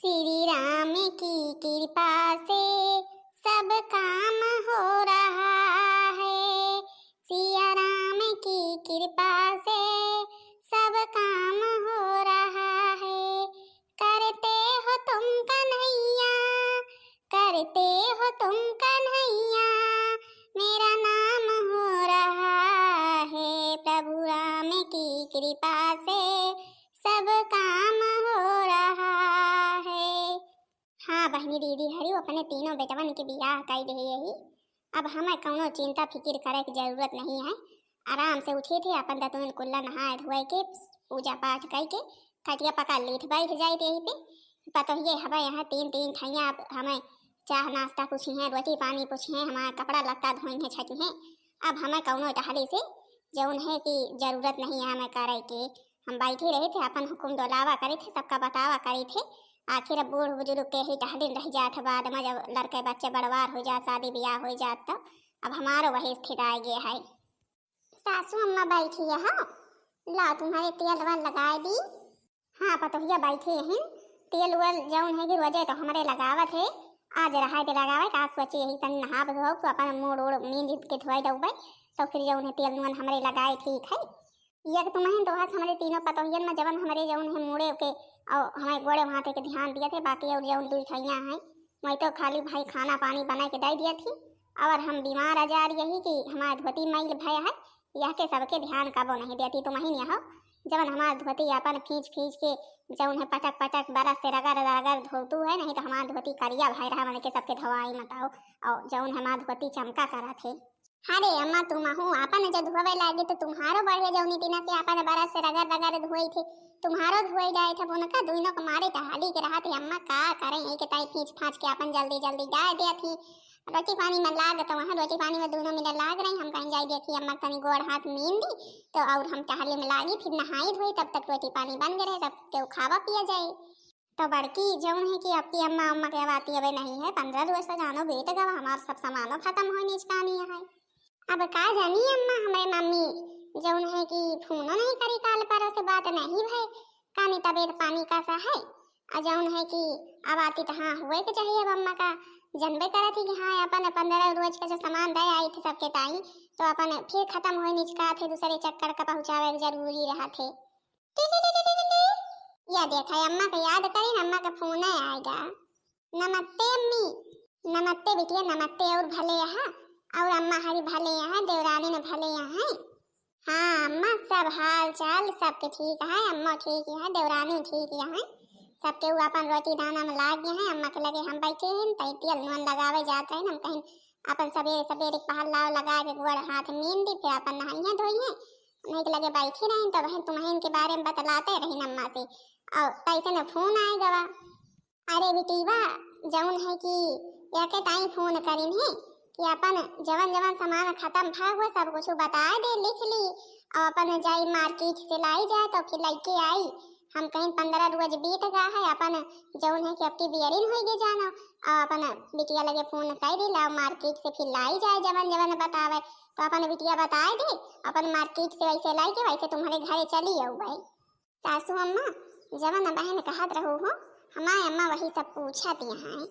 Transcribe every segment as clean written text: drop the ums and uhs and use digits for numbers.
श्री राम की कृपा से सब काम हो रहा है। सिया राम की कृपा से सब काम हो रहा है। करते हो तुम कन्हैया, करते हो तुम कन्हैया, मेरा नाम हो रहा है। प्रभु राम की कृपा से सब काम हो रहा है। हाँ बहनी दीदी हरी अपने तीनों बेटवन के बियाह कर दे यही। अब हमें कौनो चिंता फिक्र करे की जरूरत नहीं है। आराम से उठे थे अपन दतुन कुल्ला नहाए धोए के पूजा पाठ करके खटिया पका लेट बैठ जाए यही पे। पता ही हमें यहाँ तीन तीन ठैया हमें चाह नाश्ता पूछी हैं, रोटी पानी पूछी हैं, हमारा कपड़ा लत्ता धोई हैं छठी हैं। अब हमें कौनो टहली से जौन है कि जरूरत नहीं है हमें करे के। हम बैठे रहे थे अपन हुकुम डोलावा करे थे, सबका बतावा करे थे। आखिर अब बूढ़ बुजुर्ग के ही टहलिन रह जात बाद में जब लड़के बच्चे बड़वार हो जात शादी ब्याह हो जात तो अब हमारो वही स्थिति आ गया है। सासू अम्मा बैठी है हाँ, ला तुम्हारे तेल वाल लगा दी। हाँ पतोहिया बैठे हैं, तेल वाल जौन है कि रोजे तो हमारे लगावत है। आज रहा के लगावे का सोचे यही तन नहा धो तो अपन मुड़ उड़ मींद के धोए दउबे तो फिर जौन है तेल नुन हमारे लगाए ठीक है। यह तुम्हें तो हमारे तीनों पतोहियन में जवन हमारे जौन है मुड़े के और हमारे गोड़े वहाँ के ध्यान दिए थे। बाकी और जौन दुई खैया हैं मैं तो खाली भाई खाना पानी बना के दे दिया थी। और हम बीमार आ जा रही कि हमारा धोती मैल भय है यह के सबके ध्यान कबो नहीं देती। तुम ही यहाँ जवन हमारा धोती अपन खींच खींच के जौन है पटक पटक बरस से रगड़ रगड़ धोतू है, नहीं तो हमारा धोती करिया भाई रहा मन के सबके धोवाई बताओ और जौन हमारा धोती चमका करा थे। अरे अम्मा तुम हूँ अपन जब धोवे लागे तो तुम्हारो बढ़े जौनी दिना से अपन बरस से रगड़ रगड़ धोई थे, तुम्हारो धोई जाए थे उनका दोनों को मारे टहाली के रहा थे। अम्मा का करें एक ताई खींच फाँच के अपन जल्दी जल्दी डाल दिया थी। रोटी पानी में लाग तो वहाँ रोटी पानी में दोनों मिनट लाग रही। हम कहीं जाए देखी अम्मा तनी गोड़ हाथ मीन दी तो और हम टहले में लागी फिर नहाई धोई तब तक रोटी पानी बन गए सब के खावा पिया जाए। तो बड़की जौन है कि आपकी अम्मा अम्मा के आती अब नहीं है 15 रोज से जानो बेट गवा हमारा सब सामानो खत्म हो निचकानी है। अब का जानी अम्मा हमारे मम्मी जौन है कि फोनो नहीं करी काल पर से बात नहीं भाई कानी तबीयत पानी का सा है। जौन है कि अब आती तो हाँ हुए के चाहिए। अब अम्मा का जनबे करा थी कि हाँ अपन 15 रोज का जो सामान दे आई थी सबके टाइम तो अपन फिर खत्म हुए निचका थे दूसरे चक्कर का पहुँचावे जरूरी रहा थे। या देखा अम्मा का याद करी अम्मा का फोन आएगा। नमस्ते अम्मी। नमस्ते बिटिया नमस्ते और भले यहाँ और अम्मा हरी भले यहाँ देवरानी ने भले यहाँ। हाँ अम्मा सब हाल चाल सबके ठीक है, अम्मा ठीक है देवरानी ठीक है सबके वो अपन रोटी दाना में लाग गए हैं। अम्मा के लगे हम बैठे हैं तई तेल नुन लगावे जाते हैं हम कहीं अपन सवेरे सवेरे पहल लाव लगा के गोड़ हाथ मीन दी फिर अपन नहाइए धोइए नहीं के लगे बैठे रहे तो बहन तुम्हें के बारे में बतलाते रही अम्मा से और तैसे न फोन आए गवा। अरे बिटीवा जौन है कि या के टाइम फोन करीन है कि अपन जवन जवन सामान खत्म था हुआ सब कुछ बता दे लिख ली और अपन जाई मार्केट से लाई जाए तो फिर लेके आई। हम कहीं 15 रोज बीत गया है अपन जौन है कि आपकी बियरिन हो गई जाना और अपन बिटिया लगे फोन कर दी लाओ मार्केट से फिर लाई जाए जवन जवन बतावे तो अपन बिटिया बताए दे अपन मार्केट से वैसे लाई के वैसे तुम्हारे घरे चली आओ भाई। सासू अम्मा जवन बहन कहत रहो हो हमारे अम्मा वही सब पूछा यहाँ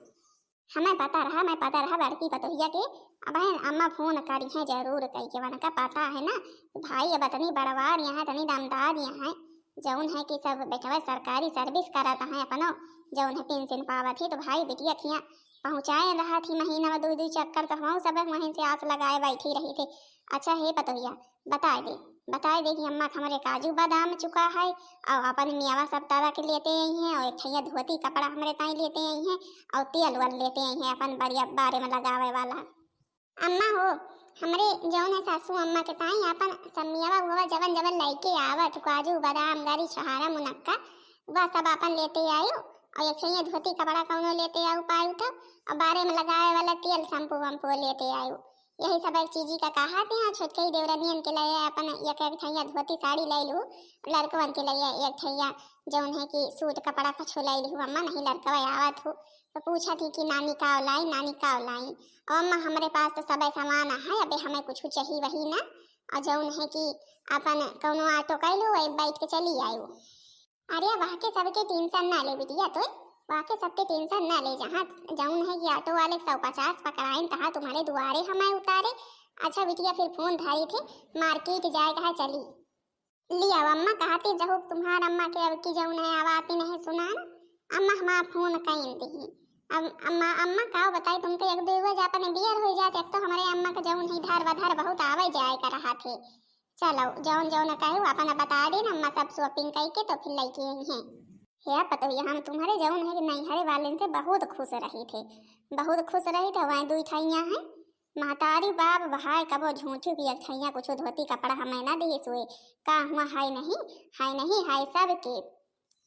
हमें पता रहा बड़की पतोहिया के बहन अम्मा फोन करी है जरूर कही के वन का पता है ना भाई अब इतनी बड़वार यहाँ इतनी दमदार यहाँ जौन है कि सब बेटवा सरकारी सर्विस कराता है अपनो जौन है पेंशन पावा थी तो भाई बिटिया थिया पहुँचाए रहा थी महीना में दो चक्कर तो हम सब वहीं से आस लगाए बैठी रही थे। अच्छा है पतोहिया बताए दे कि अम्मा हमारे काजू बादाम चुका है और अपन मियावा सब तरह के लेते आई हैं और ठैया धोती कपड़ा हमारे ताई लेते आई हैं और तेल वाल लेते आई हैं अपन बढ़िया बारे में लगावे वाला। अम्मा हो हमारे जौन है सासू अम्मा के ताई अपन समियावा हुआ जवन जवन लइके आवत काजू बादाम गरी छहारा मुनक्का वह सब अपन लेते आयो और एक धोती कपड़ा कौनो लेते आओ पायु तो और बारे में लगाए वाला तेल शैम्पू वम्पू लेते आयो। यही सब एक चीज का कहा थे हाँ छोटके ही देवरानियन के लिए अपन एक ठैया धोती साड़ी ले लूँ लड़कवन के लिए एक ठैया जौन है कि सूट कपड़ा कछो ले लूँ। अम्मा नहीं लड़कवा आवत हो तो पूछा थी कि नानी का लाई और अम्मा हमारे पास तो सब सामान है अबे हमें कुछ चाहिए वही ना और जौन है कि अपन कौनो ऑटो कर लो बैठ के चली आयो। अरे वहाँ के सबके टेंशन ना ले बिटिया तो वाके सबके टेंशन ना ले, जहाँ जाऊन है कि ऑटो वाले 150 पकड़ाइन तहाँ तुम्हारे दुआरे हमें उतारे। अच्छा बिटिया फिर फोन धारी थे मार्केट जाए कहा चली लिया अम्मा कहते जहो तुम्हार अम्मा के अब की जाऊन है आवाती नहीं सुना ना अम्मा हमारा फोन कहीं दी। अब अम्मा अम्मा का बताई तुमके एक दो जापने बियर हो जाते, एक तो हमारे अम्मा का जाऊन ही धार वधार बहुत आवे जाए कर रहा थे। चलो जौन जौन कहे अपना बता दे ना, अम्मा सब शॉपिंग करके तो फिर लेके आई हैं। है पता हम तुम्हारे जौन है कि नैहरे वाले से बहुत खुश रही थे, बहुत खुश रही थे। वहाँ दुई ठैया हैं महतारी बाप भाई कबो झूठू की ठैया कुछ धोती कपड़ा हमें ना दिए सोए का हुआ हाय नहीं हाय सब के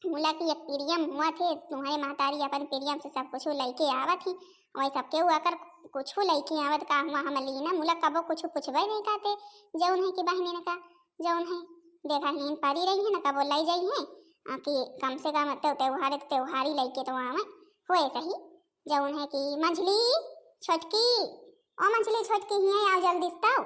मुला की एक प्रियम हुआ थे तुम्हारे महतारी अपन प्रियम से सब कुछ लेके आवत थी, वही सबके हुआ कर कुछ लेके आवत का हुआ हम लीना मुला कबो कुछ पूछबे नहीं कहते जौन है कि बहनी ने का जौन है देखा हीन पारी रही है ना कबो लाई जाई है कि कम से कम त्योहारी लेके तो वहाँ होए सही जौन है कि मंझली छोटकी ओ मंझली छोटकी ही आओ जल्दी आओ।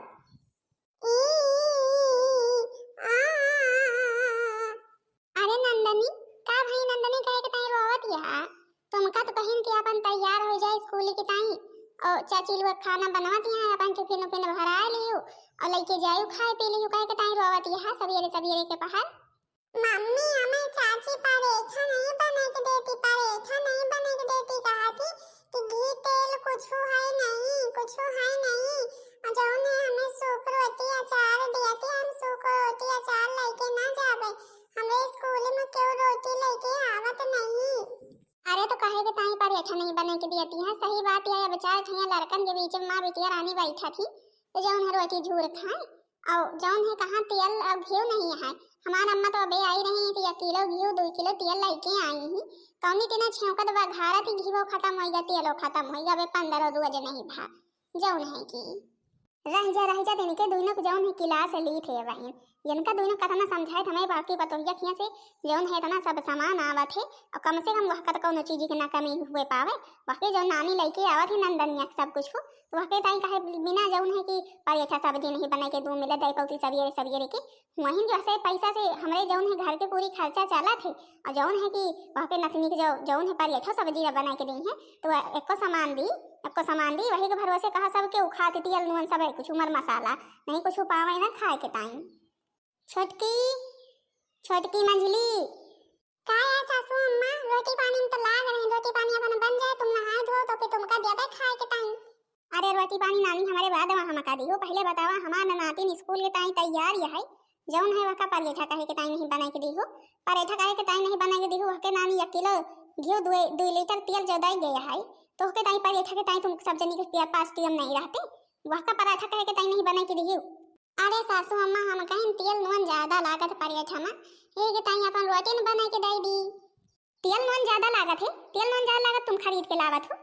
अरे नंदनी का भाई नंदनी कहे के ताई रोवत या तुमका तो कहिन कि अपन तैयार हो जाए स्कूल के ताई और चाची लोग खाना बनवत यहाँ अपन टिफिन उफिन भरा लियो और लेके जायो खाए पी लियो कहे के ताई रोवत या सवेरे के पहर। मम्मी हमें चाची परेठा नहीं बना के देती कहा थी कि घी तेल कुछ है नहीं और जौन है हमें सूख रोटी अचार दिया थी, हम सूख रोटी अचार लेके ना जावे हमें स्कूल में क्यों रोटी लेके आवत नहीं। अरे तो कहे के ताई परेठा नहीं बना के देती है सही बात है बेचारे ठैया लड़कन के बीच में माँ बिटिया रानी बैठा थी तो जौन है रोटी झूर खाए और जौन है कहाँ तेल और घी नहीं है। हमारा अम्मा तो अबे आई रही थी 1 किलो घी 2 किलो तेल लेके आई ही कौनी तना छेवकत बा घारा थी घी खत्म हो गया तेल खत्म हो गया बे 15 2 नहीं भा जौन है कि रह जा दिन के दोनों को जौन है क्लास ली थे बहन इनका दोनों कतना समझाए हमें बाकी बतौया खिया से जौन है तना सब सामान आवत है और कम से कम वह कत कोनो चीज के ना कमी हुए पावे बाकी जो नानी लेके आवत है नंदनिया सब कुछ हो तो वह ताई कहे बिना जौन है कि परेठा सब्जी नहीं बना के 2 मिले दही पौती सवेरे के वहीं जो है पैसा से हमारे जौन है घर के पूरी खर्चा चला थे और जौन है कि वह के नथनी के जौन है परेठा सब्जी बना के दी है तो एको सामान दी वही के भरोसे कहा सब के उखा तेल नून सब कुछ उमर मसाला नहीं कुछ पावे ना खाए के टाइम। छोटकी मंझली का है सासू अम्मा रोटी पानी में तो लाग रहे रोटी पानी अपन बन जाए तुम नहाए धो तो फिर तुमका देबे खाए के टाइम। अरे रोटी पानी नानी हमारे बाद में हम का दी हो पहले बतावा हमारा नातिन स्कूल के टाइम तैयार है जौन है वह का परेठा कहे के टाइम नहीं बना के दी हो परेठा कहे के टाइम नहीं बना के दी हो के नानी 1 किलो घी 2 लीटर तेल जो दई गया है तो के टाइम परेठा के टाइम तुम सब जनी के पास टीम नहीं रहते वह का पराठा कहे के टाइम नहीं बना के दी हो। अरे सासू अम्मा हम कहीं तेल नून ज्यादा लागत परेठा में ये के टाइम अपन रोटी न बना के दई दी तेल नून ज्यादा लागत है तेल नून ज्यादा लागत तुम खरीद के लावत हो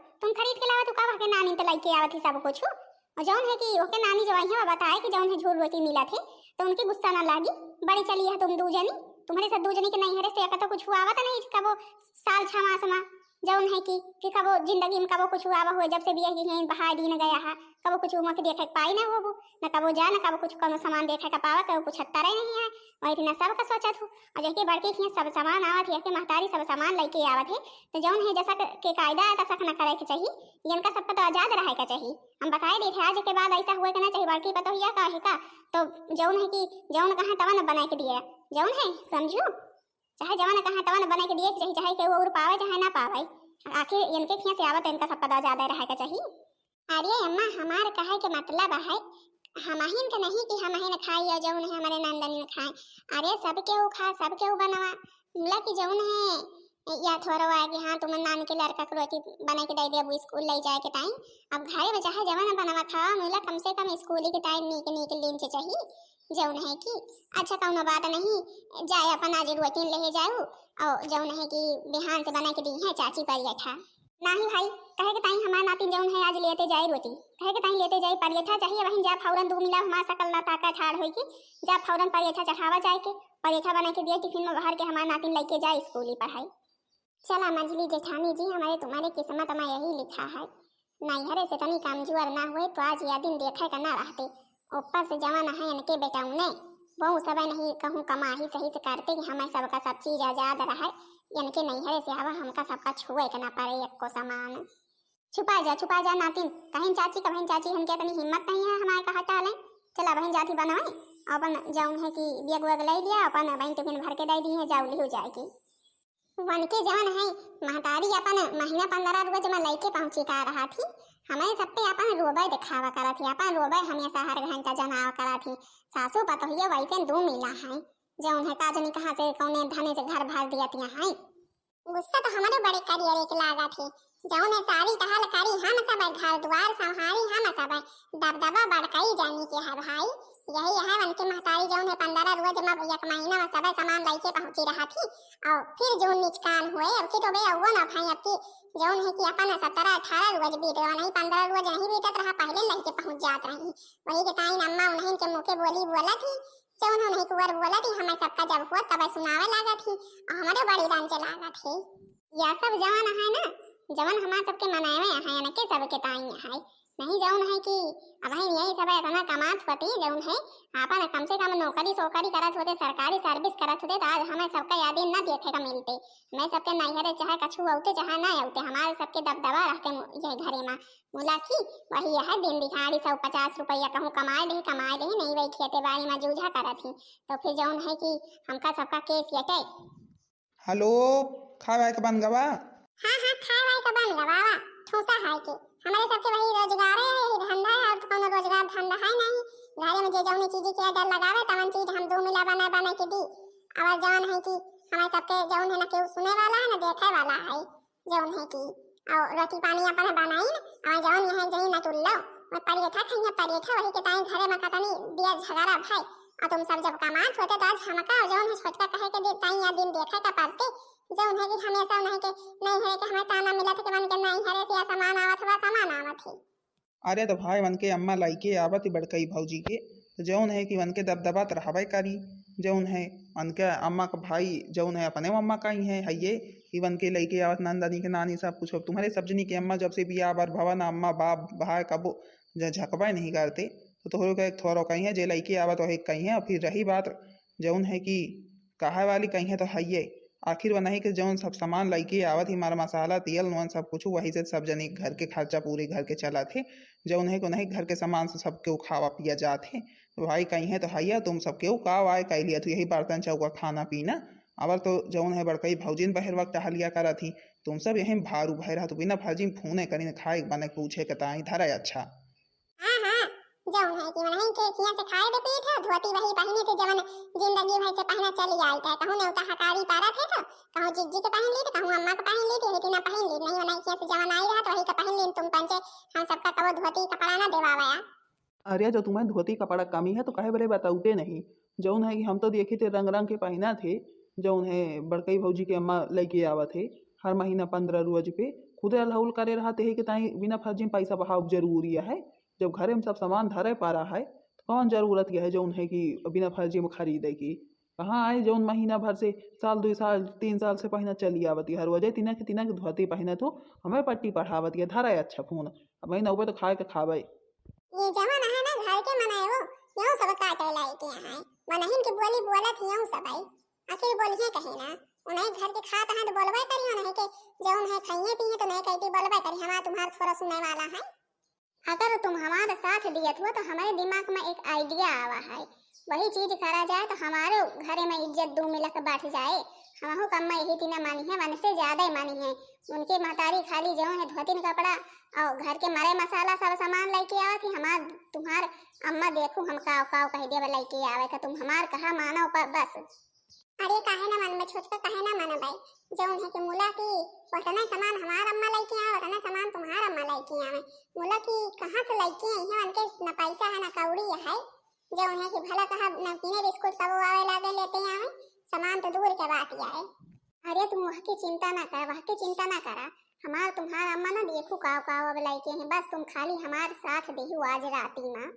का के नानी तो लेके आवत ही सब कुछ और जौन है कि ओके नानी जो आई है बताए कि जौन है झूठ रोटी मिला थे तो उनकी गुस्सा ना लागी बड़ी चली है तुम 2 जनी तुम्हारे साथ 2 जनी के नहीं है तो कुछ हुआ आवत नहीं कबो साल 6 मास में जौन है कि कबो जिंदगी में कबो कुछ हुआ हुआ जब से बिया की है बाहर दिन गया है कबो कुछ उमा के देखे पाई ना हो न कबो जा न कबो कुछ कोनो सामान देखे का पावा कबो कुछ हत्ता रही नहीं है वही ना सब का सोचत हो और जैसे बड़के के सब सामान आवत है के महतारी सब सामान लेके आवत है तो जौन है जैसा के कायदा है तसा ना करे के चाहिए इनका सब तो आजाद रहे का चाहिए हम बताए देते आज के बाद ऐसा हुए के ना चाहिए बड़की पता हुआ का है का तो जौन है कि जौन कहा तवा न बना के दिया जौन है समझो चाहे जवान कहा तवा न बना के दिए चाहिए चाहे के वो पावे चाहे ना पावे आखिर इनके खिया से आवत इनका सब पता ज्यादा रहे का चाहिए। अरे अम्मा हमार कहे के मतलब है हमहिन के नहीं कि हमहिन खाई या जौन है हमारे नंदनी ने खाए अरे सबके वो खा सबके वो बनवा मुला की जौन है या थोड़ा है कि हाँ तुम नानी के लड़का को रोटी बना के दे दे अब स्कूल ले जाए के टाइम अब घरे में चाहे जवान बनवा खा मुला कम से कम स्कूल के टाइम नीक लीन से चाहिए जौन है कि अच्छा कौनो बात नहीं जाए अपन आज रोटी ले जाओ और जौन है कि बिहान से बना के दी है चाची परेठा नहीं भाई कहे के टाइम हमारा नातिन जौन है आज लेते जाए रोटी कहे के टाइम लेते जाए परेठा चाहिए वहीं जा फौरन 2 मिला हमारा सकल ना ताका ठाड़ होई की जा फौरन परेठा चढ़ावा जाए के परेठा बना के दिए टिफिन में भर के हमारा नातिन लेके जाए स्कूल ही पढ़ाई। चला मंझली जेठानी जी हमारे तुम्हारे किस्मत में यही लिखा है नैहरे से तनी कमजोर ना हुए तो आज यह दिन देखे का ना रहते ऊपर से जवान है इनके बेटाऊ ने वो सब नहीं कहूँ कमा ही सही से करते कि हमें सबका सब चीज आजाद रहे यानी कि नैहरे से आवा हमका सबका छुए के ना पारे एको सामान। छुपा जा नातिन, कहीं चाची का बहन चाची हमके अपनी हिम्मत नहीं है हमारे कहा टाले। चला बहन जाती बनावे अपन जाऊन है कि बेग वेग ले लिया अपन बहन टिफिन भर के दे दी है जाउली हो जाएगी। वन के जवन है महतारी अपन महीना 15 रोज में लइके पहुंची का रहा थी। हमें सब पे अपन रोबे दिखावा करा थी, अपन रोबे हमेशा हर घंटा जनावा करा थी। सासू पतोहिया वैसे दो मिला है जौन है काजनी कहाँ से कौने धने से घर भर दिया तिया है। गुस्सा तो हमारे बड़े करियर के लागा थी जौन है सारी टहल करी हम सब घर द्वार संहारी हम सब दबदबा बड़काई जानी के है भाई। यही है वन की महतारी जौन है 15 रोज में एक महीना में सब सामान लेके पहुंची रहा थी और फिर जो निचकान हुए अब की तो बे अव्वा ना भाई अब की जौन है कि अपन 17-18 रोज बीत रहा नहीं 15 रोज नहीं बीतत रहा पहले लेके पहुंच जात रही। वही के टाइम अम्मा उन्हें के मुंह के बोली बोला थी जौन उन्हें कुंवर बोला थी हमें सबका जब हुआ तब सुनावे लगा थी और हमारे बड़ी दान चलागा थी। यह सब जवान है ना जवन हमारे सबके मनावे है यानी के सबके ताई है नहीं जौन है कि अब यही सब इतना कमात होती जौन है आपन कम से कम नौकरी सोकरी करत होते सरकारी सर्विस करत होते तो आज हमें सबका याद न देखे का मिलते। मैं सबके नैहरे चाहे कछु औते चाहे ना औते हमारे सबके दबदबा रहते ये घरे में मुला की वही है दिन दिहाड़ी 150 रुपया कहूँ कमाए दे नहीं वही खेते बाड़ी में जूझा करत थी तो फिर जौन है कि हमका सबका केस यटे। हेलो खाए के बन गवा? हाँ खाए का बन गवा ठूसा है के हमारे सबके वही रोजगार है धंधा है और कोनो रोजगार धंधा है नहीं। घरे में जे जौनी चीज के डर लगावे तवन चीज हम दो मिला बना के दी और जौन है कि हमारे सबके जौन है ना केहू सुने वाला है ना देखे वाला है जौन है कि और रोटी पानी अपन बनाई ना और जौन यहां जही ना तुल्लो और परेठा खइया परेठा वही के ताई घरे में कतनी दिया झगड़ा भाई और तुम सब जब कमात होते तो आज हमका जौन है छोटका कहे के ताई या दिन देखे का पड़ते जौन है कि हमेशा नहीं के नहीं है कि हमें ताना मिला था कि मन के नहीं हरे से सामान आवत हुआ सामान आवत है। अरे तो भाई मन के अम्मा लाइके आवत बड़कई भौजी के तो जौन है कि मन के दबदबा तो रहबे करी जौन है मन के अम्मा का भाई जौन है अपने अम्मा का ही है ये कि वन के लइके आवत नंदनी के नानी सब कुछ तुम्हारे सब्जनी के अम्मा जब से बिया बार भवन अम्मा बाप भाई कबो झकबा नहीं करते तो तोहरो का एक थोरो कहीं है जे लइके आवत वही कहीं है। और फिर रही बात जौन है कि कहा वाली कहीं है तो है आखिर वह नहीं कि जौन सब सामान लइके आवत ही हमारा मसाला तेल नून सब कुछ वही से सब जनी घर के खर्चा पूरे घर के चला थे जौन है को नहीं घर के सामान से सबके खावा पिया जाते तो भाई कहीं है तो हैया तुम सबके का आए कह लिया तो यही बर्तन चौका खाना पीना अबर तो जौन है बड़कई भौजिन बहर वक्त टहलिया करा थी तुम सब यही भारू भय रहा तो बिना फर्जी फोने करी खाए बने पूछे के ताई धरा अच्छा। जौन है कि वहीं के किया से खाए दे पीठ है धोती वही पहने थे जवन जिंदगी भर से पहना चली आई था कहूं ने उता हकारी पारा थे तो कहूं जिज्जी के पहन ली तो कहूं अम्मा के पहन ली थी इतना पहन ली नहीं वहीं किया से जवन आई रहा तो वही का पहन ली तुम पंचे हम सबका कबो धोती कपड़ा ना देवावा। अरे जो तुम्हें धोती कपड़ा कमी है तो कहे बड़े बताऊते नहीं जौन है कि हम तो देखे थे रंग रंग के पहना थे जौन है बड़कई भौजी के अम्मा लेके आवा थे हर महीना 15 रोज पे खुद अलाउल करे रहते है कि ताई बिना फर्जी पैसा बहाव जरूरी है जब घरे में सब सामान धरे पा रहा है तो कौन जरूरत है जौन है कि बिना फर्जी में खरीदे की कहाँ आए जौन महीना भर से साल 2 साल 3 साल से पहना चली आवती हर वजह तिना के धोती पहने तो हमें पट्टी पढ़ावती है धरा अच्छा फोन अब महीना ऊपर तो खाए के खावे ये जमाना है ना घर के मनाए वो यूं सब काटे लाई के है मनहिन की बोली बोलत यूं सब आई आखिर बोलिए कहे ना उन्हें घर के खात है तो बोलबे करी उन्हें के जौन है खाइए पिए तो नहीं कहती बोलबे करी हमारा तुम्हारा थोड़ा सुनने वाला है। अगर तुम हमारा साथ दिए हो तो हमारे दिमाग में एक आइडिया आवा है वही चीज करा जाए तो हमारे घरे में इज्जत 2 मिला के बैठ जाए। हमहु कम में यही तीना मानी है वन से ज्यादा ही मानी है उनकी महतारी खाली जो है धोती कपड़ा और घर के मरे मसाला सब सामान लेके आवा थी हमार तुम्हार अम्मा देखो हम काव काव कह दे लेके आवे का तुम हमार कहा मानो पर बस। अरे काहे ना मन में छोटका काहे ना माना भाई जौन है कि मुला की उतना सामान हमार अम्मा लेके आवे उतना सामान तुम्हार अम्मा लेके आवे मुला की कहां से लेके आई है उनके ना पैसा है ना कौड़ी है जौन है कि भला कहा नमकीन बिस्कुट कबो आवे लागे लेते आवे सामान तो दूर के बात है। अरे तुम वह की चिंता ना करा हमार तुम्हार अम्मा ना देखो काव काव अब लेके हैं बस तुम खाली हमार साथ देहु आज राती में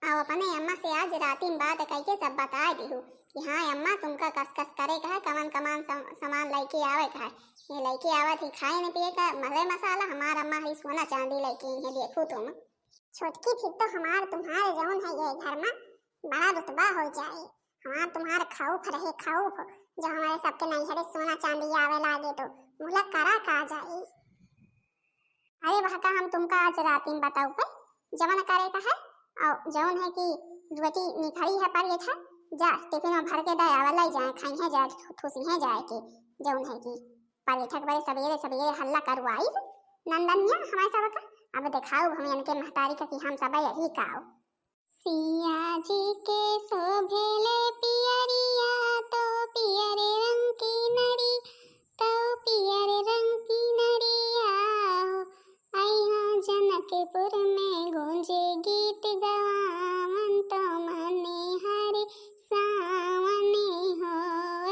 आओ अपने अम्मा से आज राती में बात कह के सब बता देहु कि हाँ अम्मा तुमका कस करे का है कमान कमान सामान लेके आवे का है ये लेके आवा थी खाए न पिए का मरे मसाला हमार अम्मा ही सोना चांदी लेके इन्हें देखो तुम छोटकी फिर तो हमार तुम्हारे जौन है ये घर में बड़ा रुतबा हो जाए हमार तुम्हार खौफ रहे खौफ जो हमारे सबके नैहरे सोना चांदी आवे लागे तो मुला करा का जाई। अरे वह का हम तुमका आज रात में बताऊ पे जवन करे का है और जवन है कि दुवती निखरी है पर ये था जा टिफिन में भर के दे आवे लाई जाए खाई है जा खुशी है जाए के जवन है कि पर ये थक बड़े सवेरे सवेरे हल्ला करवाई नंदनिया हमारे सब का अब दिखाओ हम इनके महतारी का कि हम सब यही काओ। सिया जी के शोभेले पियरिया तो पियरे रंग की नरी तो पियरे रंग की नरिया आया जनकपुर में गूंजे गीत गवावन तो मने हरे सावने हो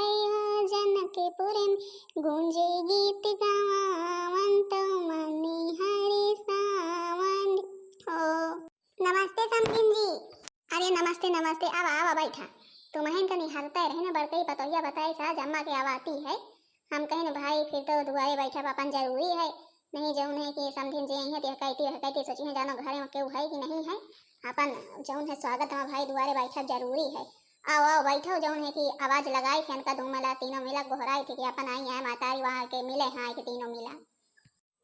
आया जनकपुर में गूंजे गीत गवावन तो मने हरे सावन हो। नमस्ते समधिन जी। अरे नमस्ते नमस्ते अब आवा बैठा तुम्हें तो निहारता रहे ना बड़कई पतोहिया बताई साज अम्मा के आवाती है हम कहें भाई फिर तो दुआरे बैठा अपन जरूरी है नहीं जौन है कि समधिन जी है कहती सोची है जानो घरे में केहू है कि नहीं है अपन जौन है स्वागत में भाई दुआरे बैठा जरूरी है। आओ आओ बैठो जौन है कि आवाज लगाई थी उनका दो मिला तीनों मिला गोहराई थी कि अपन आई है मातारी वहाँ के मिले हाँ के तीनों मिला।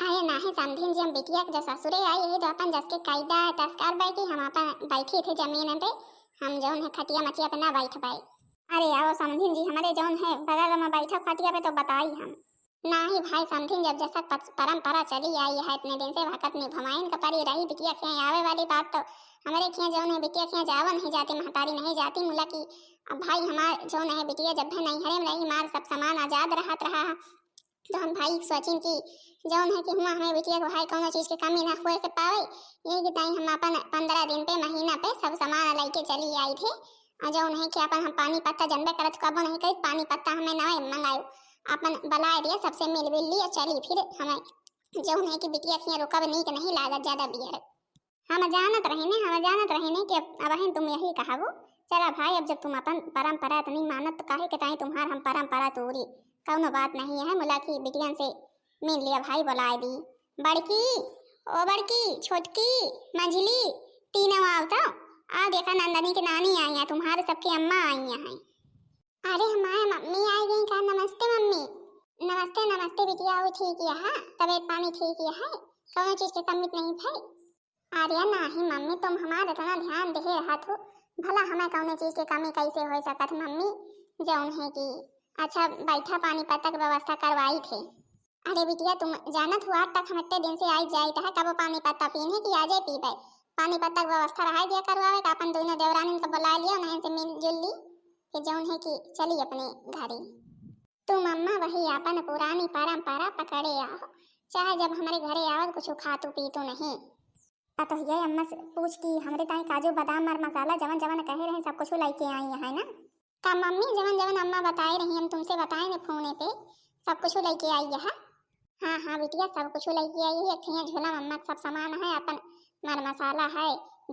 अरे नाही समधिन जी हम बिटिया के ससुरे आई है तो अपन जस के कायदा तस्कार बैठी हम अपन बैठी थे जमीन पे हम जौन है खटिया मचिया पे ना बैठ पाए। अरे आओ समधिन जी हमारे जौन है बगल में बैठो खटिया पे तो बताई हम नाही भाई समधिन जब जैसा परंपरा चली आई है इतने दिन से वक्त नहीं भमाइन का परी रही बिटिया के आवे वाली बात तो हमारे खिया जौन है बिटिया के जावा नहीं जाती महतारी नहीं जाती मुला की अब भाई हमार जौन है बिटिया जब भी नहीं हरे में रही मार सब सामान आजाद रहा तो हम भाई सोचिन की जौन है कि हुआ हमें बिटिया को भाई कोनो चीज की कमी ना हुए के पावे यही कि ताई हम अपन 15 दिन पे महीना पे सब सामान लेके चली आई थे और जौन है कि अपन हम पानी पत्ता जनबे करत कबो नहीं करी पानी पत्ता हमें नए मंगायो अपन बलाए दिया सबसे मिल लिया चली फिर हमें जौन है कि बिटिया के रुकब नहीं कि नहीं लागत ज्यादा बियर हम जानत रहे ने कि अब तुम यही कहावो चला भाई अब जब तुम अपन परंपरा तो नहीं मानत तो काहे के ताई तुम्हार हम परंपरा तोड़ी कौनो बात नहीं है मुला की बिटिया से मिल लिया भाई बुलाए दी बड़की ओ बड़की छोटकी मंझली तीनों आओ तो आओ देखा नंदनी की नानी आई है तुम्हारे सबकी अम्मा आई हैं। अरे हमारे मम्मी आई गई का नमस्ते मम्मी। नमस्ते नमस्ते बिटिया वो ठीक है तबीयत पानी ठीक है कौन चीज की कमी नहीं भाई। अरे नहीं मम्मी तुम हमारा इतना ध्यान दे रहा हो भला हमें कौन चीज की कमी कैसे हो सकत मम्मी जौन है कि अच्छा बैठा पानी पत्ता की व्यवस्था करवाई थी। अरे बिटिया तुम जानत हुआ तक हम इतने दिन से आई जाई था कब पानी पत्ता पीने की आजे पी गए पानी पत्ता की व्यवस्था रहा दिया करवावे का अपन दोनों देवरानी को बुला लिया नहीं से मिल जुल ली कि जौन है कि चली अपने घरे तुम अम्मा वही अपन पुरानी परंपरा पकड़े आओ चाहे जब हमारे घरे आवत कुछ खातू पीतू नहीं तो ये अम्मा से पूछ की हमारे ताई काजू बादाम और मसाला जवन जवन कहे रहे सब कुछ लेके आई है ना का मम्मी जवन जवन अम्मा बताए रही हम तुमसे बताए ने फोने पे सब कुछ लेके आई है। हाँ बिटिया सब कुछ लेके आई है एक झोला मम्मा सब सामान है अपन मर मसाला है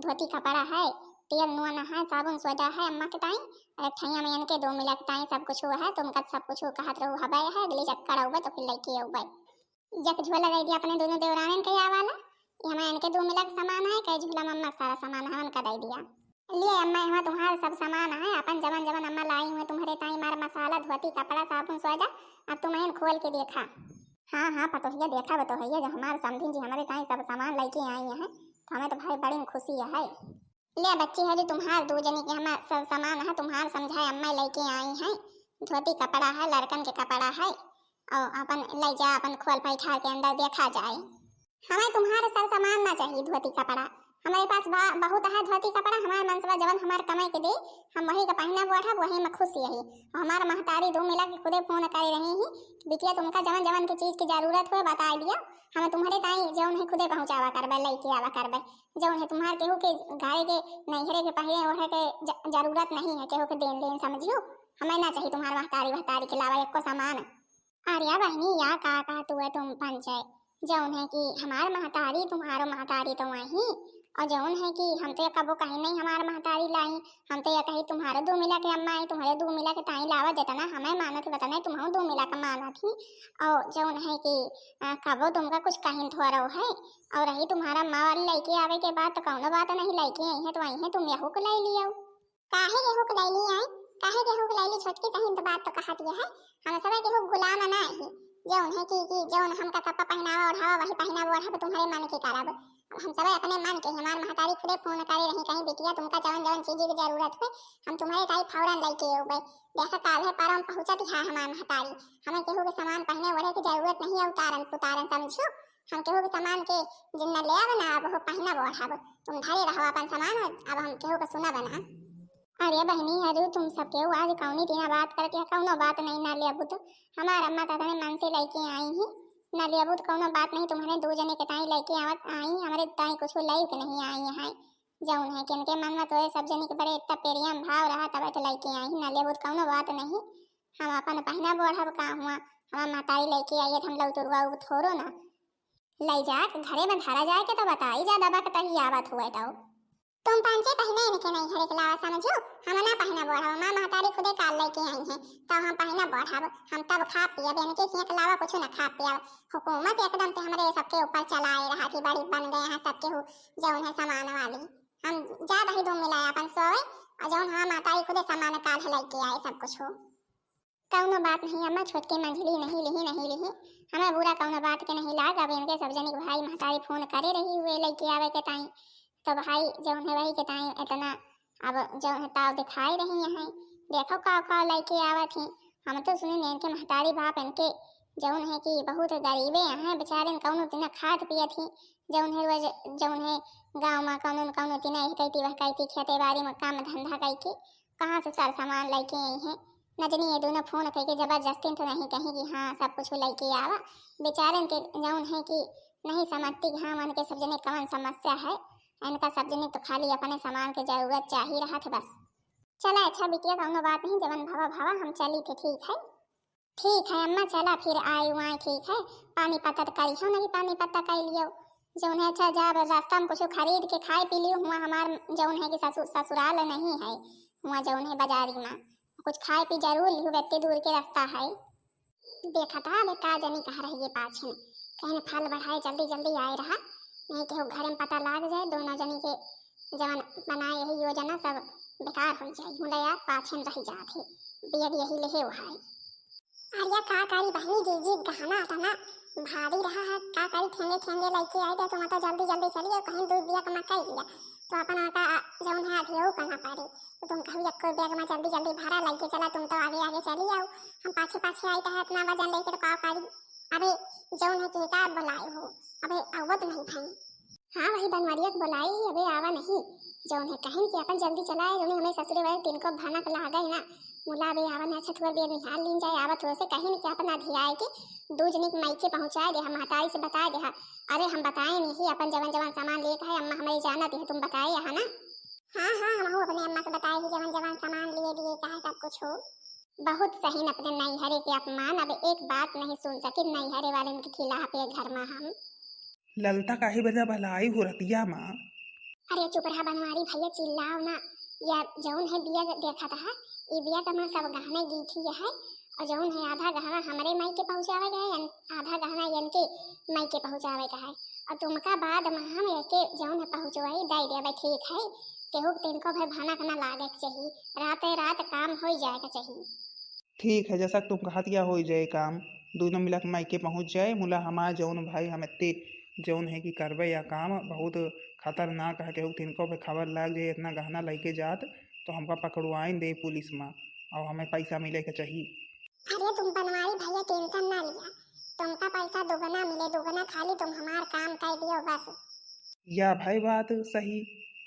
धोती कपड़ा है तेल नून है साबुन सोडा है अम्मा के ताई एक ठैया में इनके 2 मिला के ताई सब कुछ है तुम का सब कुछ कहत रहू हबे है अगली चक्कर आउबे तो फिर लेके आउबे जक झोला दे दिया अपने दोनों देवरानी के आवाला ये हमें इनके 2 मिला के सामान है कई झोला मम्मा सारा सामान है उनका दे दिया लिए अम्मा यहाँ तुम्हारा सब सामान है अपन जवन जवन अम्मा लाई हुए तुम्हारे ताई मार मसाला धोती कपड़ा साबुन सोडा अब तुम्हें खोल के देखा। हाँ पतोहिया देखा बतोहिया जो हमारे समधिन जी हमारे ताई सब सामान लेके आई हैं तो हमें तो भाई बड़ी खुशी है। ले बच्ची है जो तुम्हार 2 जनी के हमारा सब सामान है तुम्हार समझाए अम्मा लेके आई हैं धोती कपड़ा है लड़कन के कपड़ा है और अपन ले जा अपन खोल पैठा के अंदर देखा जाए हमें तुम्हारे सब सामान ना चाहिए धोती कपड़ा हमारे पास बहुत है धोती कपड़ा हमारे मनसवा जवन हमारे कमाई के दे हम वही का पहना हुआ था वही में खुश यही हमारा महतारी 2 मिला के खुदे फोन कर रही ही बिटिया तुमका जवन जवन की चीज की जरूरत हो बता दिया हमें तुम्हारे ताई जवन है खुदे पहुंचावा करबे लेके आवा करबे जवन है तुम्हारे केहू के घरे के नैहरे के पहले ओढ़े के जरूरत नहीं है केहू के देन समझियो हमें ना चाहिए तुम्हारे महतारी के अलावा एको सामान। अरे बहनी या का तू है तुम पंचायत जौन है कि हमार महतारी तुम्हारो महतारी तो वही और जौन है कि हम तो कबो कहीं नहीं हमार महतारी लाई हम तो ये कही तुम्हारे 2 मिला के अम्मा आई तुम्हारे 2 मिला के ताई लावा देता ना हमें माना थी बताना तुम्हारे 2 मिला का माना थी और जौन है कि कबो तुमका कुछ कहीं थोड़ा है और रही तुम्हारा माँ वाली लेके आवे के बाद तो कौनो बात नहीं लेके आई है तो आई है तुम यहू को ले लिया काहे यहू को ले लिया आई काहे के हो लैली छोटकी सही तो बात तो कहा दिया है। हम सब के हो गुलाम ना ही जौन है कि जौन हमका कपड़ा पहनावा ओढ़ावा वही पहनावा ओढ़ावा तुम्हारे मन के करब। हम सब अपने मन के हमार महतारी खुदे फोन करे रही कहीं बिटिया तुमका जवन जवन चीज की जरूरत है हम तुम्हारे ताई फौरन लेके आवे। देखा काल है पारम पहुंचत है हमार महतारी हमें केहू के सामान पहने ओढ़े की जरूरत नहीं है उतारन पुतारन समझो। हम केहू के सामान के जिन्ना ले आवे ना अब हो पहना ओढ़ाव तुम धरे रहो अपन सामान अब हम केहू के सुना बना। अरे बहनी अरे तुम सब केहू आज कौनी दिन बात करती है कौनो बात नहीं ना ले अबू तो हमार अम्मा तो अपने मन से लेके आई ही ना ले अबू तो कौनो बात नहीं तुम्हारे दो जने के ताई लेके आवत आई हमारे ताई कुछ लेके नहीं आई है जौन है किनके मन में तो सब जने के बड़े इतना प्रेम भाव रहा तब तो लेके आई ना ले अबू तो कौनो बात नहीं। हम अपन पहना बोढ़ब का हुआ हमार मातारी लेके आई हम लोग तुरवा थोड़ो ना ले जा घरे में धरा जाए के तो बताई जा दबा के तही आवत हुए तो तुम पंचे पहने इनके नहीं घरे के लावा समझो हम ना पहना बोढ़ाव मां महतारी खुदे काल लेके आई हैं तो हम पहना बोढ़ाव हम तब खा पिया इनके के अलावा कुछ ना खा पिया। हुकूमत एकदम से हमारे सबके ऊपर चलाए रहा कि बड़ी बन गए हैं सबके जौन है सामान वाली हम जा रही दो मिलाया अपन सोए और जौन हाँ महतारी खुदे सामान काल लेके आए सब कुछ हो कौनो बात नहीं अम्मा छोटके मंझली नहीं लिही हमें बुरा कौनो बात के नहीं लाग। अब इनके सब जनी भाई महतारी फोन करे रही हुए लेके आवे के टाइम तो भाई जौन है वही के टाइम इतना अब जो है ताव दिखाई रही है देखो का लेके आवत ही हम तो सुनी इनके महतारी बाप इनके जौन है कि बहुत गरीबे हैं बेचारे कौनो तिना खाद पियत ही जौन है गाँव में कौनो तिना ही कहती वह कहती खेते बाड़ी में काम धंधा करके कहाँ से सार सामान लेके आई है नजनी ये दोनों फोन करके जबरदस्ती तो नहीं कहीं कि हाँ सब कुछ लेके आवा बेचारे के जौन है कि नहीं समझती हाँ मन के सब जने कौन समस्या है इनका सब जने तो खाली अपने सामान की जरूरत चाहिए रहा था बस। चला अच्छा बिटिया कौनो बात नहीं जवन भावा हम चली थे ठीक है अम्मा चला फिर आई वहाँ ठीक है पानी पत्ता तो करी हो नहीं पानी पत्ता कर लियो जौन है अच्छा जा रास्ता में कुछ खरीद के खाए पी लियो हुआ हमार जौन है कि ससुराल नहीं है हुआ जौन है बाजारी में कुछ खाए पी जरूर लियो इतने दूर के रास्ता है। देखा था अबे का जनी कहा रही पाछे कहीं फल बढ़ाए जल्दी आए रहा नहीं कि घर में पता लाग जाए दोनों जनी के जवन बनाए यही योजना सब बेकार हो जाए मुला यार पाछे रह जाते बेद यही लेहे वहां। अरे का कारी बहनी जी गहना तना भारी रहा है का कारी ठेंगे लेके आए तो माता जल्दी चलिए कहीं दूर बिया कमा कर लिया तो अपन आका जौन है आधियो करना पड़े तो तुम कभी एक बैग में जल्दी भरा लेके चला तुम तो आगे चली आओ हम पाछे आई तो इतना वजन लेके तो का कारी अबे जौन है कि का बुलाए हो अबे आवत नहीं भाई हाँ वही बनवारिया बुलाई अबे आवा नहीं जौन है कहीं कि अपन जल्दी चलाए जो हमें ससुरे वाले दिन को भाना ला गए ना मुला बे आवा ना छठुआ बे निहाल लीन जाए आवत हो से कहीं कि अपन अधियाए के दूजनिक मायके पहुंचाए दे हम महतारी से बता दे अरे हम बताए नहीं अपन जवन सामान लेके है अम्मा हमें जाना दे तुम बताए यहाँ ना हाँ हम अपने अम्मा से बताए ही जवन सामान लिए चाहे सब कुछ हो बहुत सही न अपने नैहरे के अपमान अब एक बात नहीं सुन सके नैहरे वाले के खिलाफ ये घर में हम ललता काहे बजा भलाई हो रतिया माँ। अरे चुप रहा बनवारी भैया चिल्लाओ ना या जौन है बिया देखा था ये बिया का सब गहने गीठी है और जौन है आधा गहना हमारे माई के पहुँचावे गए आधा गहना इनके माई के पहुँचावे का है और तुमका बाद में हम के जौन है पहुँचवाई दे देवे ठीक है केहू तिनको भाई भाना खाना लागे चाहिए रात काम हो जाएगा चाहिए। ठीक है जैसा तुम कहतिया हो जाए काम दोनों मिला के मायके पहुँच जाए मुला हमार जौन भाई हम इतने जौन है कि करबे या काम बहुत खतरनाक है केहू तिनको पे खबर लग जाए इतना गहना लेके जात तो हमका पकड़वाइन दे पुलिस में और हमें पैसा मिले के चाहिए। अरे तुम बनवारी भैया टेंशन ना लिया तुमका पैसा दोगुना मिले दोगुना खाली तुम हमार काम कर दियो बस। या भाई बात सही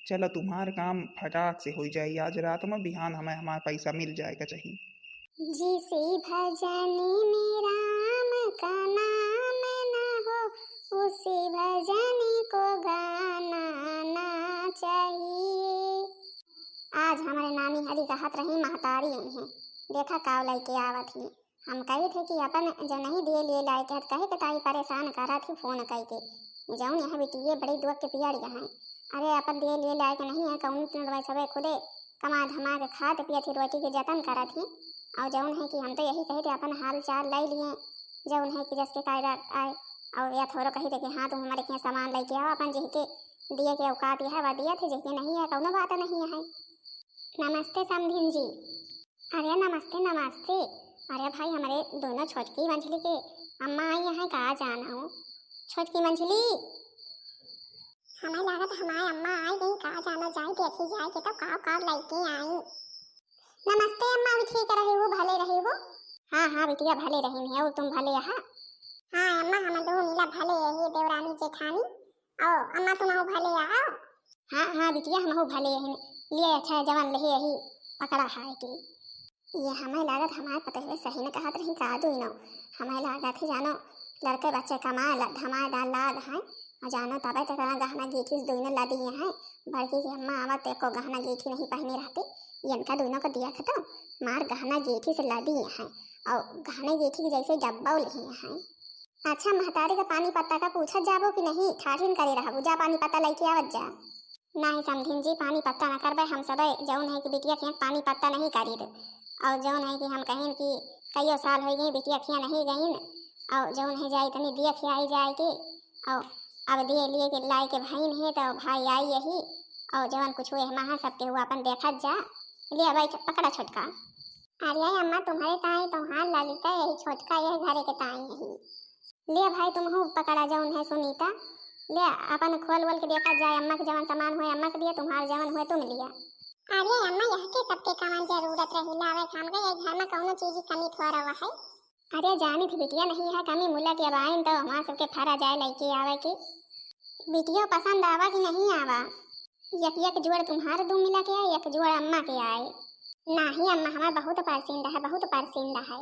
चलो तुम्हार काम फटाक से हो जाए आज रात में बिहान हमें हमारा पैसा मिल जाएगा चाहिए। जिसे भजनी में राम का नाम न हो उसे भजनी को गाना ना चाहिए। आज हमारे नानी हरी कहत रही महतारी हैं देखा काव लेके आवत ही हम कहे थे कि अपन जो नहीं दिए लिए लाए कहत कहे के ताई परेशान करा थी फोन करके जाऊँ यहाँ बेटिए बड़ी दुआ के पियाड़िया हैं अरे अपन दिए लिए लाए के नहीं है कौन दवाई सब खुदे कमा धमा के खाद पिया थी रोटी के जतन करा थी और जौन है कि हम तो यही कहे थे अपन हाल चाल ले लिए जौन है कि जैसे कायदा आए और या थोड़ा कही थे कि हाँ तुम हमारे यहाँ सामान लेके आओ अपन जिसके दिए के औकात है वह दिया थे जिसके नहीं है कौनो बात नहीं है। नमस्ते समधिन जी। अरे नमस्ते नमस्ते। अरे भाई हमारे दोनों छोटकी मंझली के अम्मा आई हैं, कहाँ जाना हो छोटकी मंझली। हमें लागत हमारे अम्मा आई गई, कहाँ जाना जाए देखी जाए कि तो काव लड़की आई। नमस्ते अम्मा, भी ठीक रही हो, भले रही हो। हाँ हाँ बिटिया भले रही है, और तुम भले यहाँ। हाँ अम्मा हम दो मिला भले यही देवरानी जेठानी। आओ अम्मा तुम हो भले आओ। हाँ हाँ बिटिया हम हो भले यही लिए अच्छा जवान लही यही पकड़ा है कि ये हमें लागत हमारे पते हुए सही ने कहा रही का दो नो। हमें लागत ही जानो लड़के बच्चे कमाए धमाएदार लाद हैं और जानो तबे तक गहना गीठी दोनों ला दिए हैं। बड़की की अम्मा आवत एको गहना गीठी नहीं पहनी रहती, इनका दोनों को दिया खत्म मार गहना गीठी से ला दिए हैं और गहना गीठी जैसे डब्बा लिए हैं। अच्छा महतारी का पानी पत्ता का पूछा जाबो कि नहीं, ठाठिन करे रहा जा पानी पत्ता लेके आवत जा। नहीं समझिन जी पानी पत्ता ना करबे हम सब जौन है कि बिटिया के पानी पत्ता नहीं करी दे और जौन है कि हम कहें कि कईयों साल हो गई बिटिया खिया नहीं गई और जौन है जाए तनी दिया खियाई जाए के और अब दिए लिए के लाई के भाई नहीं तो भाई आई यही और जौन कुछ हुए महा सबके हुआ अपन देखा जा लिया भाई पकड़ा छोटका। अरे अम्मा तुम्हारे ताई तुम्हार ललिता यही छोटका यही घरे के ताई यही लिया भाई तुम हो पकड़ा जौन है सुनीता लिया अपन खोल वोल के देखा जाए अम्मा के जवन सामान हुए अम्मा के दिया तुम्हारे जवन हुए तुम लिया। अरे अम्मा यह के सबके कमान जरूरत रही लावे खाम के ये घर में कौनो चीज की कमी थोड़ा हुआ है। अरे जानी थी बिटिया नहीं है कमी मुला के अब आइन तो हमारा सबके फरा जाए लड़की आवे की बिटिया पसंद आवा कि नहीं आवा। एक जोड़ तुम्हारे दो मिला के आए एक जोड़ अम्मा के आए। नहीं अम्मा हमारा बहुत परसिंदा है बहुत परसिंदा है।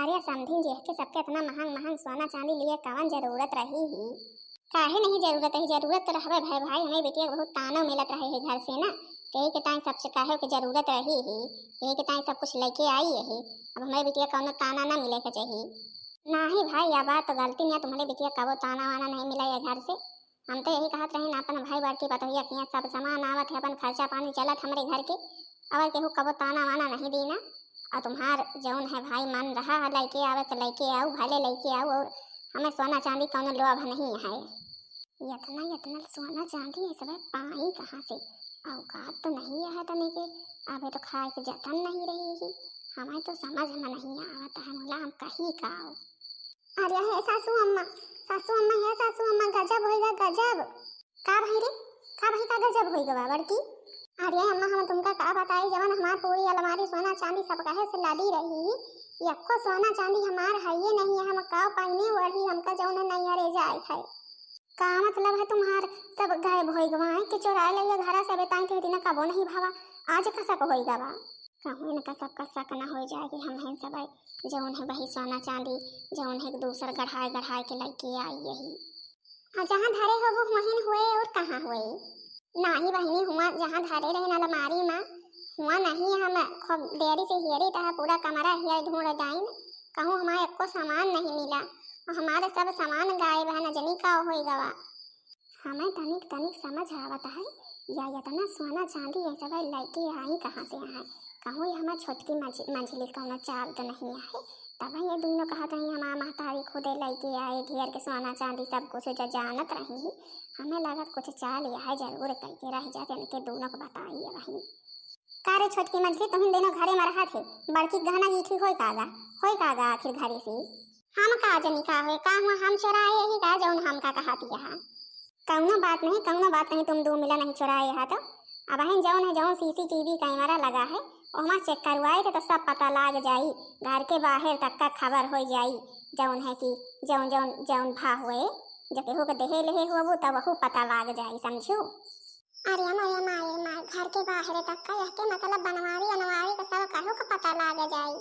अरे समझी जी के सबके इतना महंग महंग सोना चांदी लिए कवन जरूरत रही ही काहे नहीं जरूरत है जरूरत तो रहे भाई भाई हमें बेटिया बहुत ताना मिलत रहे है घर से ना कहीं के ताई सबसे काहे की जरूरत रही ही कहीं के ताई सब कुछ लेके आई है अब हमें बेटिया कौनो ताना ना मिले के चाहिए। नहीं भाई यह बात तो गलती नहीं तुम्हारे बेटिया कबो ताना वाना नहीं मिला है घर से हम तो यही कहते रहे ना अपन भाई बड़की बतौया किया सब सामान आवत है अपन खर्चा पानी चलत हमारे घर के अब केहू कबो ताना वाना नहीं देना और तुम्हार जौन है भाई मन रहा है लैके आवे तो लैके आओ भले लैके आओ और हमें सोना चांदी कौनो लोभ नहीं है। इतना सोना चांदी है सब पाई कहाँ से औकात तो नहीं है तने के अबे तो खाए के जतन नहीं रहेगी हमें तो समझ में नहीं आवता है मोला हम कहीं का। अरे है सासू अम्मा है सासू अम्मा गजब होएगा गजब का भाई रे का भाई का गजब होएगा बड़की। अरे अम्मा हम तुमका का बताई जवन हमार पूरी अलमारी सोना चांदी सब कहे से लादी रही यक्को सोना चांदी हमार है ये नहीं है हम का पहने वही हमका जौन नहीं हरे जाए है का मतलब है तुम्हार सब गायब होई गवा के चोरा ले घरा से बेताई के दिन कबो नहीं भावा आज कसा को होई गवा कहूं इनका सब का शक ना हो जाए कि हम हैं सब जौन है वही सोना चांदी जौन है दूसर गढ़ाए के लेके आई यही जहाँ धरे हो वो वहीं हुए और कहाँ हुए नहीं बहिनी हुआ जहाँ धरे रहे अलमारी में हुआ नहीं हम खूब देरी से हियरी तहा पूरा कमरा हियर ढूंढ जाइन कहूँ हमारे एको सामान नहीं मिला और हमारे सब सामान गायब है न जनी का हो गवा। हमें तनिक तनिक समझ आवत है या इतना सोना चांदी ये सब लड़की आई कहाँ से आए कहूँ ये हमारे छोटकी मंझली कौन चाल तो नहीं आए तब ये दोनों कहते हैं हमारा महतारी खुदे लड़की आए ढेर के सोना चांदी सब कुछ जो जानत रही हमें लागत कुछ चाल यह जरूर करके रह जाते इनके दोनों को बताइए वही कारे छोटकी मंझली तुम दोनों घरे में रहा थे बड़की गहना गीठी होई कागा आखिर घरे से हम का जनी का होए का हुआ हम चोराए ही का जौन हम का कहती है कौनो बात नहीं तुम दो मिला नहीं चोराए है तो अब है जौन है जौन सीसीटीवी कैमरा लगा है वहाँ चेक करवाए थे तो सब पता लग जाई घर के बाहर तक का खबर हो जाई जौन है कि जौन जौन जौन भा हुए जब केहू के देहे लेहे हुआ वो तब वह पता लग जाई समझो। अरे माए घर के बाहर तक का यह के मतलब बनवारी अनवारी का सब कहू का पता लग जाई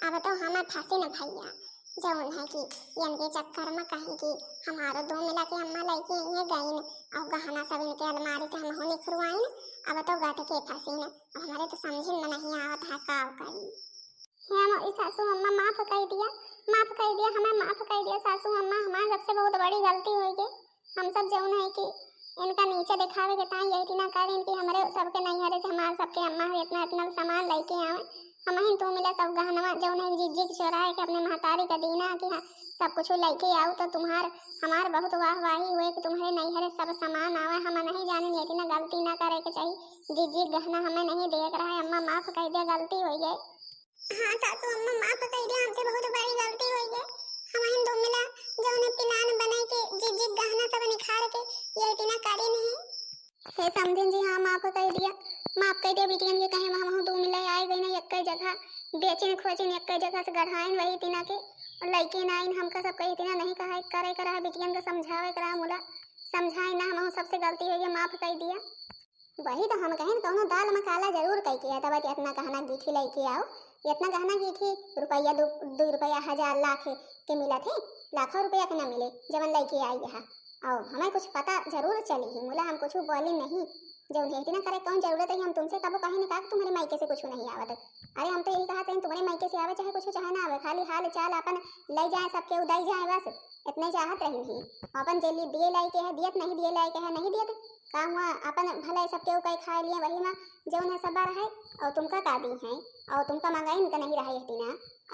अब तो हमें फंसे न भैया जौन है कि इनके चक्कर में कहीं कि हमारा दो मिला के अम्मा लड़की ये गई और गहना सब इनके अलमारी से हम होने खुरवाइन अब तो गट के फंसी न हमारे तो समझ में नहीं आवत है का करी हम इस सासू अम्मा माफ कर दिया हमें माफ कर दिया सासू अम्मा हमारे सबसे बहुत बड़ी गलती हुई गई हम सब जौन है कि इनका नीचे दिखावे के ताई यही ना करे इनकी हमारे सबके नहीं हरे से हमारे सबके अम्मा इतना सामान लेके आवे हम ही तो मिला सब गहनवा जौन है जिग चोराए के अपने महतारी का दीना कि हाँ सब कुछ लेके आओ तो तुम्हार हमार बहुत वाहवाही हुए कि तुम्हारे नहीं हरे सब सामान आवे हम नहीं जाने ये इतना गलती ना करे के चाहिए जिग गहना हमें नहीं देख रहा है अम्मा माफ कर दिया गलती हो गई। हाँ सासू अम्मा माफ कर दिया, हमसे बहुत बड़ी गलती हुई है। हम इन दो मिला जो उन्हें पिलान बनाई के जिग जिग गहना सब निखार के ये इतना करे नहीं। हे समझिन जी, हाँ माफ कर दिया, माफ कर दिया बिटियन के कहे हम दो मिला आए गई ना एक जगह बेचन खोचन एक जगह से गढ़ाइन वही तिना के और लड़के नाइन हमका सब कही इतना नहीं कहा करे करा बिटियन के समझावे करा मुला समझाई ना हम सबसे गलती हो गई, माफ कर दिया। वही तो हम कहें कौनो दाल मसाला जरूर कह के तब इतना गहना गीठी लेके आओ, इतना गहना गीठी रुपया दो रुपया हजार लाख के मिला थे, लाखों रुपया के ना मिले जब लेके आई यहाँ। और हमें कुछ पता जरूर चली ही मुला, हम कुछ बोली नहीं जब उन्हें इतना करे कौन जरूरत है हम तुमसे तब कहीं नहीं कहा तुम्हारे मायके से कुछ नहीं आवत। अरे हम तो यही कहा था तुम्हारे मायके से आवे चाहे कुछ चाहे ना आवे, खाली हाल चाल अपन ले जाए सबके उदाई जाए बस इतने चाहत रही थी। अपन जेली दिए लाई के है दियत नहीं दिए लाई के है नहीं दियत का हुआ अपन भले सबके कई खा लिए वही में जो उन्हें सब रहे और तुमका का दी है और तुमका मंगाई में नहीं रहा इतना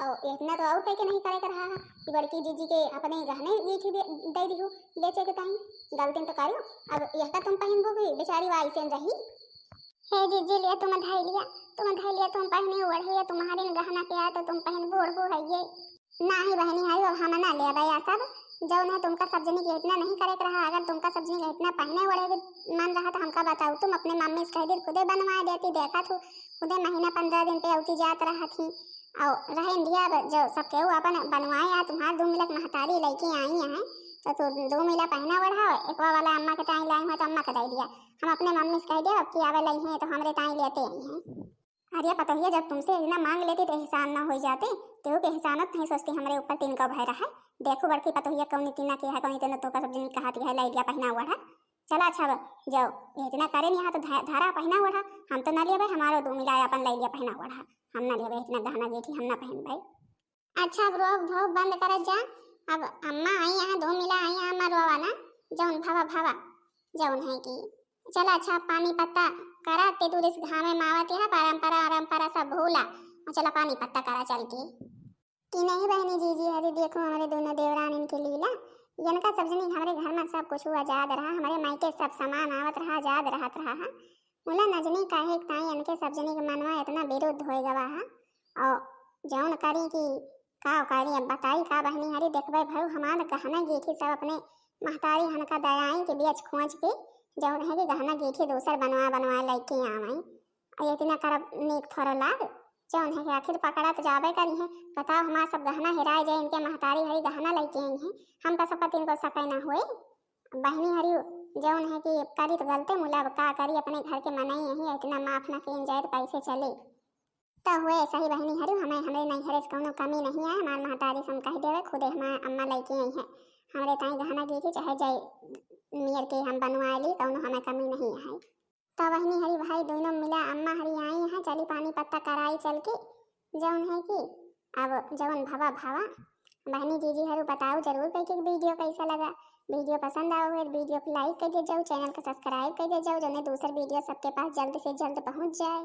और इतना तो और कह के नहीं करे कर रहा है कि बड़की जीजी के अपने गहने गीठी दे दी हो बेचे के टाइम गलती तो करो। अब यह का तुम पहन बोगी बेचारी वाई से रही हे जीजी लिया तुम धाई लिया तुम पहने ओढ़े तुम्हारे गहना पे आया तो तुम पहन बोढ़ो है ये ना ही बहनी आई और हम ना ले भैया सब जो ना तुमका सब्जी के इतना नहीं करे रहा। अगर तुमका सब्जी के इतना पहने ओढ़े मन रहा तो हमका बताओ तुम अपने मम्मी से कह दे खुदे बनवा देती, देखा थू खुदे महीना 15 दिन पे औती जात रहा थी और रहे इंडिया जो सब केहू अपन बनवाए या तुम्हारे 2 मिनट महतारी लड़की आई हैं तो 2 मिला पहना बढ़ा एक वाला अम्मा के ताई लाई हुआ तो अम्मा का दे दिया। हम अपने मम्मी से कह दिया अब की आवे लाई हैं तो हमरे ताई लेते आई हैं। अरे पता ही जब तुमसे इतना मांग लेती तो एहसान ना हो जाते तो के एहसानत नहीं सोचती हमारे ऊपर तीन का भय रहा है। देखो बड़की पता ही कौन तीना की है कौन तीन तो का सब्जी कहा है लाई दिया पहना हुआ है। चला अच्छा जाओ इतना करे नहीं तो धारा पहना हुआ हम तो ना लिए भाई हमारा 2 मिला अपन लाई लिया पहना हुआ हम ना लिए भाई इतना गहना गेठी हम ना पहन भाई। अच्छा अब रोब धोब बंद कर जा। अब अम्मा आई यहाँ 2 मिला आई यहाँ अम्मा रोवा ना जौन भावा जौन है कि चला अच्छा पानी पत्ता करा ते दूर इस घामे मावत है परंपरा सब भूला चला पानी पत्ता करा चल के कि नहीं बहनी जी हरी देखो हमारे दोनों देवरान इनके लीला इनका सब्जी हमारे घर में सब कुछ आजाद रहा हमारे मायके सब सामान आवत रहा आजाद रहत रहा मुला नजनी काहे ताई इनके सब्जी के मनवा इतना विरुद्ध हो गवा और जौन करी कि का करी अब बताई का बहनी हरी देखबे भाई हमारा गहना गेठी सब अपने महतारी हनका दयाई के बीच खोज के जौन है कि गहना गेठी दूसर बनवा लेके आवे और इतना कर नीक थोड़ा लाग जौन है कि आखिर पकड़ा तो जाबे करी है। बताओ हमारा सब गहना हेराए जाए इनके महतारी हरी गहना लेके आई हैं हम तो सब पति इनको सके ना हुए बहनी हरी जौन है कि करी तो गलते मुला का करी अपने घर के मनाई यही इतना माफ ना किन जाए तो कैसे चले तो हुए सही बहनी हरी हमें हमारे नहीं हरे कोनो कमी नहीं है हमारे महतारी से हम कह देवे खुदे हमारे अम्मा लेके आई है हमारे ताई गहना गेठी चाहे जाए नियर के हम बनवा ली तो हमें कमी नहीं है। तो बहनी हरी भाई दोनों मिला अम्मा हरी आई हैं चली पानी पत्ता कराई चल के जौन है कि अब जौन भावा बहनी जीजी हरु बताओ जरूर कि वीडियो कैसा लगा। वीडियो पसंद आओ है वीडियो को लाइक कर दे जाओ चैनल को सब्सक्राइब कर दे जाओ जो दूसरा वीडियो सबके पास जल्द से जल्द पहुंच जाए।